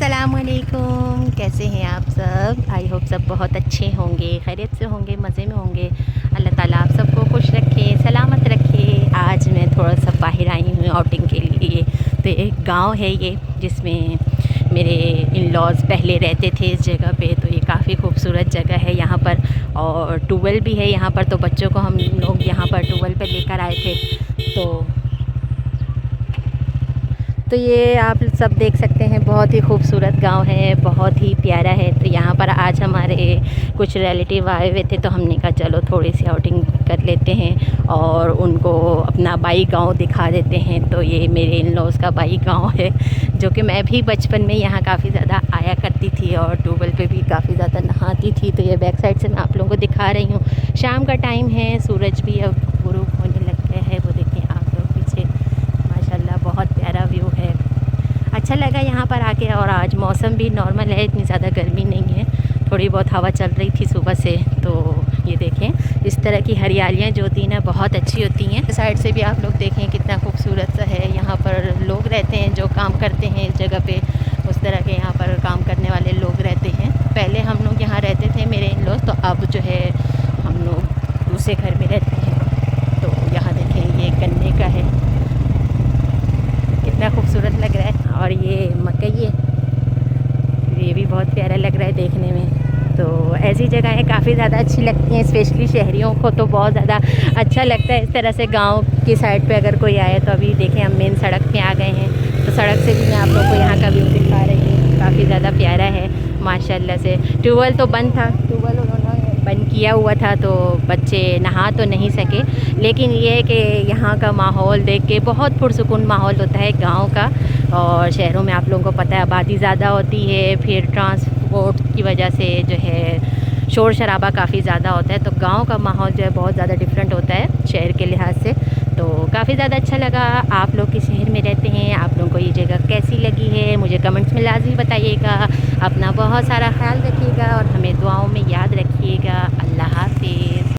अस्सलामुअलैकुम, कैसे हैं आप सब। आई होप सब बहुत अच्छे होंगे, खैरियत से होंगे, मज़े में होंगे। अल्लाह ताला आप सबको खुश रखे, सलामत रखे। आज मैं थोड़ा सा बाहर आई हूँ आउटिंग के लिए। तो एक गांव है ये, जिसमें मेरे इन लॉज पहले रहते थे इस जगह पे। तो ये काफ़ी खूबसूरत जगह है यहाँ पर, और ट्यूबवेल भी है यहाँ पर। तो बच्चों को हम लोग यहाँ पर ट्यूबवेल पर लेकर आए थे। तो ये आप सब देख सकते हैं, बहुत ही खूबसूरत गांव है, बहुत ही प्यारा है। तो यहाँ पर आज हमारे कुछ रिलेटिव आए हुए थे, तो हमने कहा चलो थोड़ी सी आउटिंग कर लेते हैं और उनको अपना बाई गांव दिखा देते हैं। तो ये मेरे इन लॉज का बाई गांव है, जो कि मैं भी बचपन में यहाँ काफ़ी ज़्यादा आया करती थी और ट्यूबवेल पे भी काफ़ी ज़्यादा नहाती थी। तो ये बैक साइड से मैं आप लोगों को दिखा रही हूँ। शाम का टाइम है, सूरज भी अब गुरूब होने लग गया है। वो देखें आप लोग पीछे, माशाल्लाह बहुत प्यारा व्यू है। अच्छा लगा यहाँ पर आके, और आज मौसम भी नॉर्मल है, इतनी ज़्यादा गर्मी नहीं है। थोड़ी बहुत हवा चल रही थी सुबह से। तो ये देखें, इस तरह की हरियालियाँ जो होती हैं ना, बहुत अच्छी होती हैं। साइड से भी आप लोग देखें कितना खूबसूरत सा है। यहाँ पर लोग रहते हैं जो काम करते हैं इस जगह पे। उस तरह के यहाँ पर काम करने वाले लोग रहते हैं। पहले हम लोग यहाँ रहते थे, मेरे इन लॉज। तो अब जो है हम लोग दूसरे घर में रहते हैं। तो यहाँ देखें, ये गन्ने का है, कितना खूबसूरत लग रहा है। और ये मकई है, ये भी बहुत प्यारा लग रहा है देखने में। तो ऐसी जगहें काफ़ी ज़्यादा अच्छी लगती हैं, स्पेशली शहरियों को तो बहुत ज़्यादा अच्छा लगता है। इस तरह से गांव की साइड पे अगर कोई आए। तो अभी देखें, हम मेन सड़क पे आ गए हैं। तो सड़क से भी मैं आप लोग को यहाँ का व्यू दिखा रही हूँ, काफ़ी ज़्यादा प्यारा है माशाल्लाह से। ट्यूबवेल तो बंद था, ट्यूबवेल उन्होंने बंद किया हुआ था, तो बच्चे नहा तो नहीं सके। लेकिन ये है कि यहाँ का माहौल देख के बहुत पुरसुकून माहौल होता है गांव का। और शहरों में आप लोगों को पता है आबादी ज़्यादा होती है, फिर ट्रांसपोर्ट की वजह से जो है शोर शराबा काफ़ी ज़्यादा होता है। तो गांव का माहौल जो है बहुत ज़्यादा डिफरेंट होता है शहर के लिहाज से। तो काफ़ी ज़्यादा अच्छा लगा। आप लोग किस शहर में रहते हैं, आप लोगों को ये जगह कैसी लगी है, मुझे कमेंट्स में लाजमी बताइएगा। अपना बहुत सारा ख्याल रखिएगा और हमें दुआओं में याद रखिएगा। अल्लाह हाफ़िज़।